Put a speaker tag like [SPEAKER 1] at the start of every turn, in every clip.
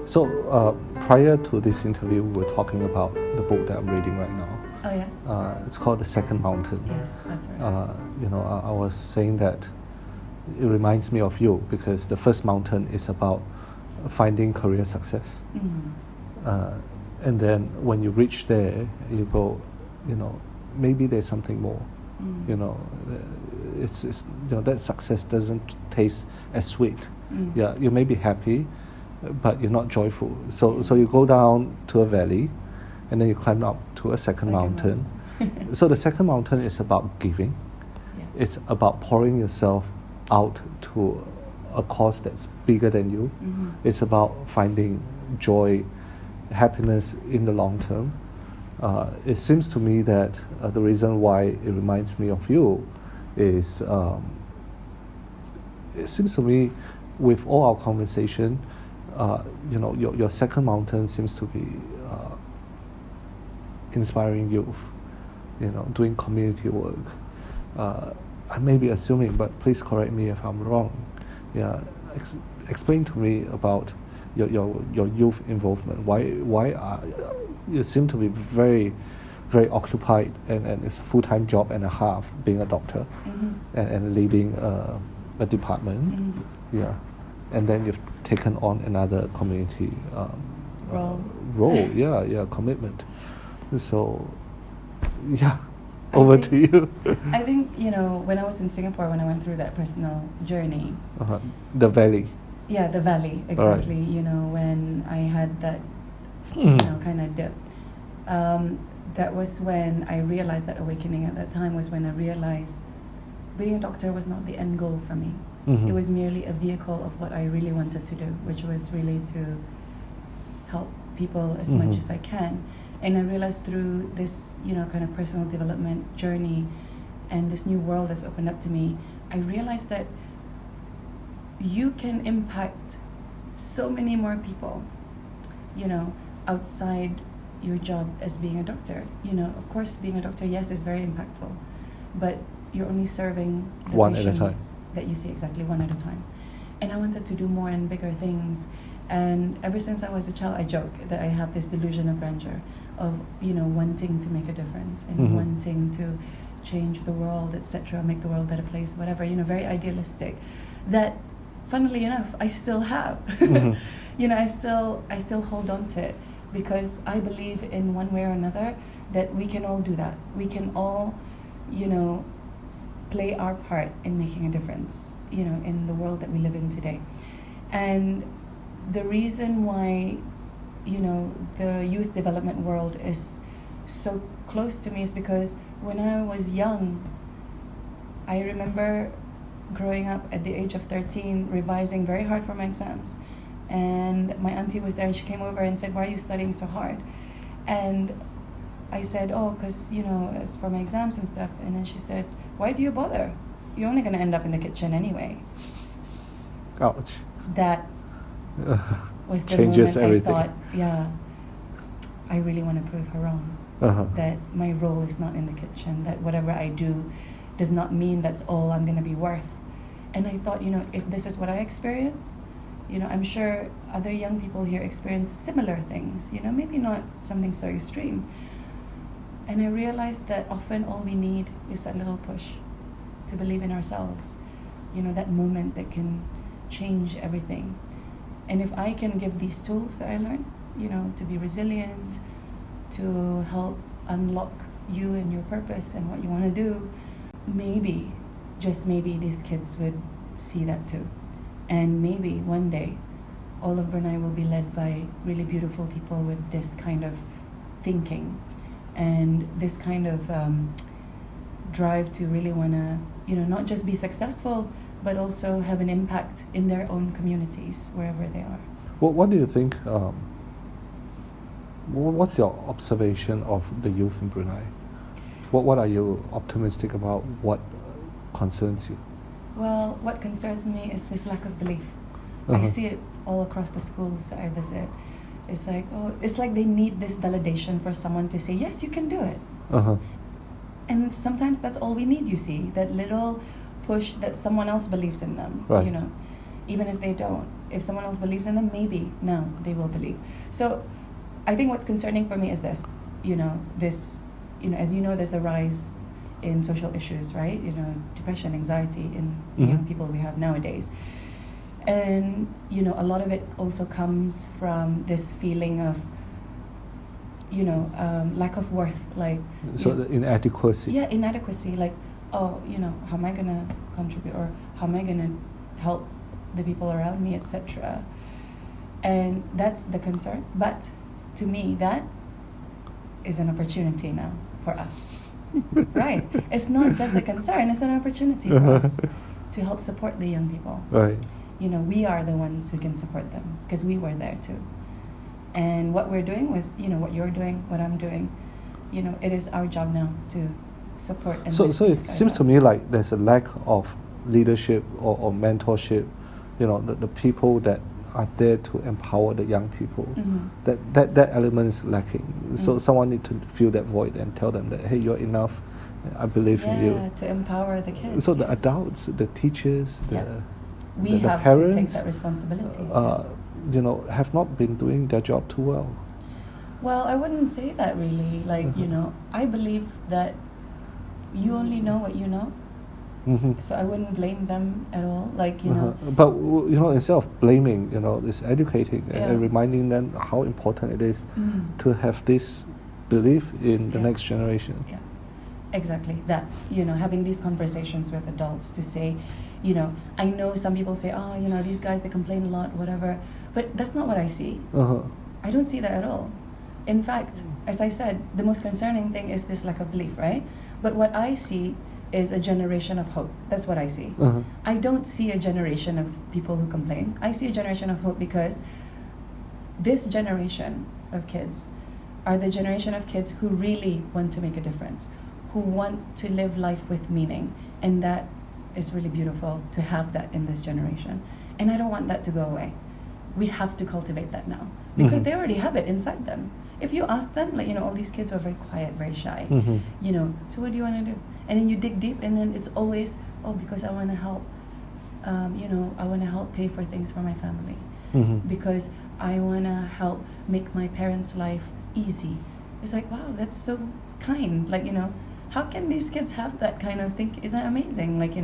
[SPEAKER 1] So, prior to this interview, we were talking about the book that I'm reading right now.
[SPEAKER 2] Oh, yes.
[SPEAKER 1] It's called The Second Mountain.
[SPEAKER 2] Yes, that's right.
[SPEAKER 1] I was saying that it reminds me of you because the first mountain is about finding career success. And then when you reach there, you go, maybe there's something more. It's that success doesn't taste as sweet. Yeah, you may be happy, but you're not joyful. So you go down to a valley, and then you climb up to a second mountain. So the second mountain is about giving.
[SPEAKER 2] Yeah.
[SPEAKER 1] It's about pouring yourself out to a cause that's bigger than you. It's about finding joy, happiness in the long term. It seems to me that the reason why it reminds me of you is it seems to me with all our conversation, your second mountain seems to be inspiring youth, doing community work. I may be assuming, but please correct me if I'm wrong. Yeah, explain to me about your youth involvement. Why you seem to be very, very occupied, and it's a full-time job and a half being a doctor and leading a department. Yeah, and then you've taken on another community role. Yeah, commitment. So, yeah. Over to you.
[SPEAKER 2] I think, when I was in Singapore, when I went through that personal journey.
[SPEAKER 1] The valley.
[SPEAKER 2] Yeah, the valley, exactly.
[SPEAKER 1] Right.
[SPEAKER 2] When I had that, kind of dip. That was when I realized that awakening at that time was when I realized being a doctor was not the end goal for me. It was merely a vehicle of what I really wanted to do, which was really to help people as much as I can. And I realized through this, kind of personal development journey and this new world that's opened up to me, I realized that you can impact so many more people, outside your job as being a doctor. Of course, being a doctor, yes, is very impactful, but you're only serving the
[SPEAKER 1] one at a
[SPEAKER 2] patients
[SPEAKER 1] time.
[SPEAKER 2] That you see, exactly, one at a time. And I wanted to do more and bigger things. And ever since I was a child, I joke that I have this delusion of grandeur, of wanting to make a difference and wanting to change the world, etc., make the world a better place, whatever. Very idealistic. That, funnily enough, I still have. I still hold on to it because I believe in one way or another that we can all do that. We can all, play our part in making a difference, in the world that we live in today. And the reason why the youth development world is so close to me is because when I was young, I remember growing up at the age of 13, revising very hard for my exams. And my auntie was there and she came over and said, "Why are you studying so hard?" And I said, "Oh, because, it's for my exams and stuff." And then she said, "Why do you bother? You're only going to end up in the kitchen anyway."
[SPEAKER 1] Ouch.
[SPEAKER 2] That was the
[SPEAKER 1] Changes
[SPEAKER 2] moment
[SPEAKER 1] everything.
[SPEAKER 2] I thought, yeah, I really want to prove her wrong. That my role is not in the kitchen, that whatever I do does not mean that's all I'm going to be worth. And I thought, if this is what I experience, I'm sure other young people here experience similar things, maybe not something so extreme. And I realized that often all we need is that little push to believe in ourselves, that moment that can change everything. And if I can give these tools that I learned, to be resilient, to help unlock you and your purpose and what you want to do, maybe, just maybe, these kids would see that too. And maybe one day, all of Brunei will be led by really beautiful people with this kind of thinking and this kind of drive to really want to, not just be successful, but also have an impact in their own communities, wherever they are.
[SPEAKER 1] What do you think, what's your observation of the youth in Brunei? What are you optimistic about? What concerns you?
[SPEAKER 2] Well, what concerns me is this lack of belief. I see it all across the schools that I visit. It's like they need this validation for someone to say, yes, you can do it. And sometimes that's all we need, you see, that little push that someone else believes in them,
[SPEAKER 1] Right.
[SPEAKER 2] even if they don't. If someone else believes in them, maybe now they will believe. So I think what's concerning for me is this, as you know, there's a rise in social issues, right? Depression, anxiety in young people we have nowadays. And, a lot of it also comes from this feeling of, lack of worth, like...
[SPEAKER 1] So the inadequacy.
[SPEAKER 2] Yeah, inadequacy, like, how am I going to contribute, or how am I going to help the people around me, etc. And that's the concern. But to me, that is an opportunity now for us. Right? It's not just a concern, it's an opportunity for us to help support the young people.
[SPEAKER 1] Right.
[SPEAKER 2] We are the ones who can support them because we were there too. And what we're doing with, what you're doing, what I'm doing, it is our job now to support and
[SPEAKER 1] So it seems to me like there's a lack of leadership or mentorship, the people that are there to empower the young people. That element is lacking. So someone needs to fill that void and tell them that, hey, you're enough, I believe in you.
[SPEAKER 2] Yeah, to empower the kids.
[SPEAKER 1] So the adults, the teachers,
[SPEAKER 2] we
[SPEAKER 1] the
[SPEAKER 2] have
[SPEAKER 1] parents,
[SPEAKER 2] to take that responsibility.
[SPEAKER 1] Have not been doing their job too well.
[SPEAKER 2] Well, I wouldn't say that really. Like, I believe that you only know what you know. So I wouldn't blame them at all. Like,
[SPEAKER 1] But, instead of blaming, it's educating and reminding them how important it is to have this belief in the next generation.
[SPEAKER 2] Yeah, exactly. That, having these conversations with adults to say, I know some people say, these guys, they complain a lot, whatever. But that's not what I see. I don't see that at all. In fact, as I said, the most concerning thing is this lack of belief, right? But what I see is a generation of hope. That's what I see. I don't see a generation of people who complain. I see a generation of hope because this generation of kids are the generation of kids who really want to make a difference, who want to live life with meaning. And that is really beautiful to have that in this generation. And I don't want that to go away. We have to cultivate that now because they already have it inside them. If you ask them, like, all these kids are very quiet, very shy, so what do you want to do? And then you dig deep and then it's always, because I want to help, I want to help pay for things for my family. Because I want to help make my parents' life easy. It's like, wow, that's so kind. Like, how can these kids have that kind of thing? Isn't that amazing? Like,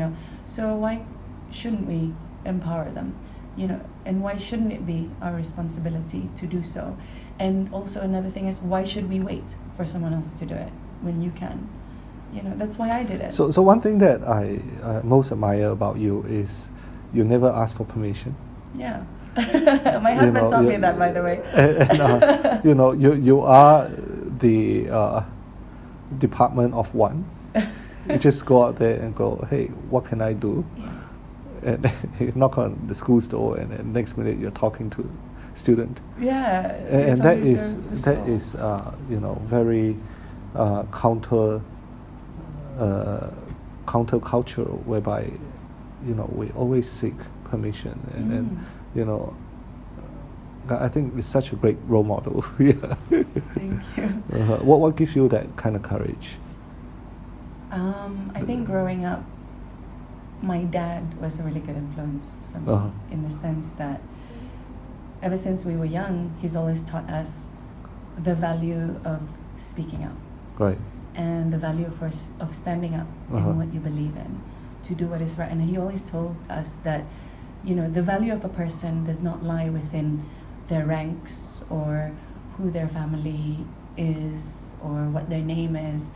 [SPEAKER 2] so why shouldn't we empower them? And why shouldn't it be our responsibility to do so? And also another thing is, why should we wait for someone else to do it when you can? That's why I did it.
[SPEAKER 1] So one thing that I most admire about you is you never ask for permission.
[SPEAKER 2] Yeah. My husband taught me that, by the way.
[SPEAKER 1] And, you are the department of one. You just go out there and go, hey, what can I do?
[SPEAKER 2] Yeah.
[SPEAKER 1] And you knock on the school's door, and then next minute you're talking to a student.
[SPEAKER 2] Yeah.
[SPEAKER 1] And that is very countercultural, whereby we always seek permission, and I think it's such a great role model. Yeah.
[SPEAKER 2] Thank you.
[SPEAKER 1] What gives you that kind of courage?
[SPEAKER 2] I think growing up, my dad was a really good influence for me in the sense that ever since we were young, he's always taught us the value of speaking up.
[SPEAKER 1] Right.
[SPEAKER 2] And the value of standing up in what you believe in, to do what is right. And he always told us that, the value of a person does not lie within their ranks or who their family is or what their name is.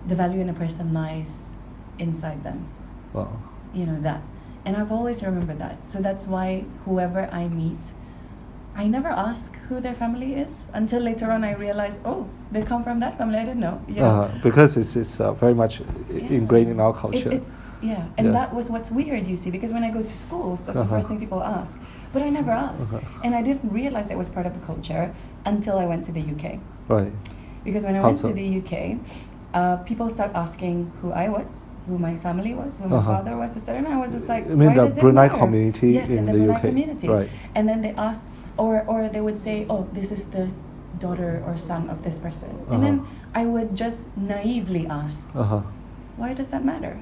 [SPEAKER 2] The value in a person lies inside them.
[SPEAKER 1] Wow.
[SPEAKER 2] That. And I've always remembered that. So that's why whoever I meet, I never ask who their family is until later on I realize, they come from that family. I didn't know.
[SPEAKER 1] Because it's very much ingrained in our culture.
[SPEAKER 2] And that was what's weird, you see, because when I go to schools, that's the first thing people ask. But I never asked. And I didn't realize that was part of the culture until I went to the UK.
[SPEAKER 1] Right.
[SPEAKER 2] Because when I went to the UK, people start asking who I was, who my family was, who my father was, etc. And I was just like,
[SPEAKER 1] I mean,
[SPEAKER 2] why
[SPEAKER 1] the
[SPEAKER 2] does it
[SPEAKER 1] Brunei
[SPEAKER 2] matter?
[SPEAKER 1] community
[SPEAKER 2] yes,
[SPEAKER 1] in
[SPEAKER 2] the
[SPEAKER 1] the
[SPEAKER 2] Brunei
[SPEAKER 1] UK.
[SPEAKER 2] community.
[SPEAKER 1] Right.
[SPEAKER 2] And then they ask, or they would say, this is the daughter or son of this person. And then I would just naively ask, why does that matter?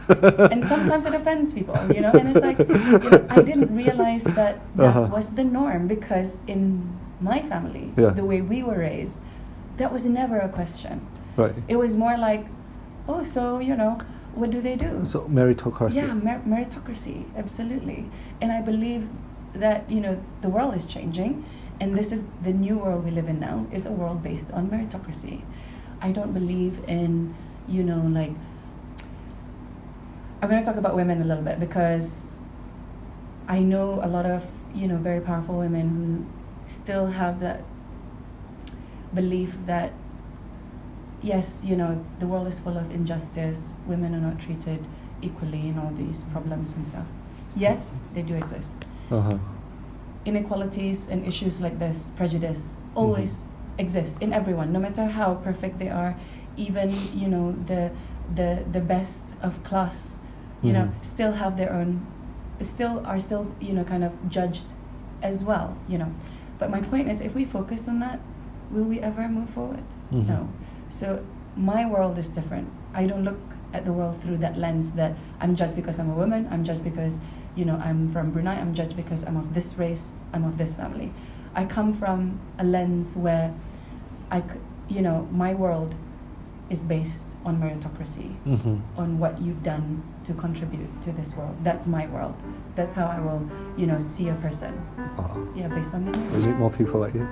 [SPEAKER 2] And sometimes it offends people, you know, and it's like, you know, I didn't realize that was the norm, because in my family, the way we were raised, that was never a question.
[SPEAKER 1] Right.
[SPEAKER 2] It was more like, oh, so, you know, what do they do?
[SPEAKER 1] So meritocracy.
[SPEAKER 2] Yeah, meritocracy, absolutely. And I believe that, you know, the world is changing, and this is the new world we live in now, is a world based on meritocracy. I don't believe in, you know, like, I'm going to talk about women a little bit, because I know a lot of, you know, very powerful women who still have that belief that, yes, you know, the world is full of injustice, women are not treated equally in all these problems and stuff. Yes, they do exist. Inequalities and issues like this, prejudice, always exist in everyone, no matter how perfect they are. Even, you know, the best of class, you know, still have their own, are still, you know, kind of judged as well, you know. But my point is, if we focus on that, will we ever move forward? No. So my world is different. I don't look at the world through that lens that I'm judged because I'm a woman, I'm judged because, you know, I'm from Brunei, I'm judged because I'm of this race, I'm of this family. I come from a lens where you know, my world is based on meritocracy, on what you've done to contribute to this world. That's my world. That's how I will, you know, see a person. Yeah, based on the
[SPEAKER 1] We need more people like you.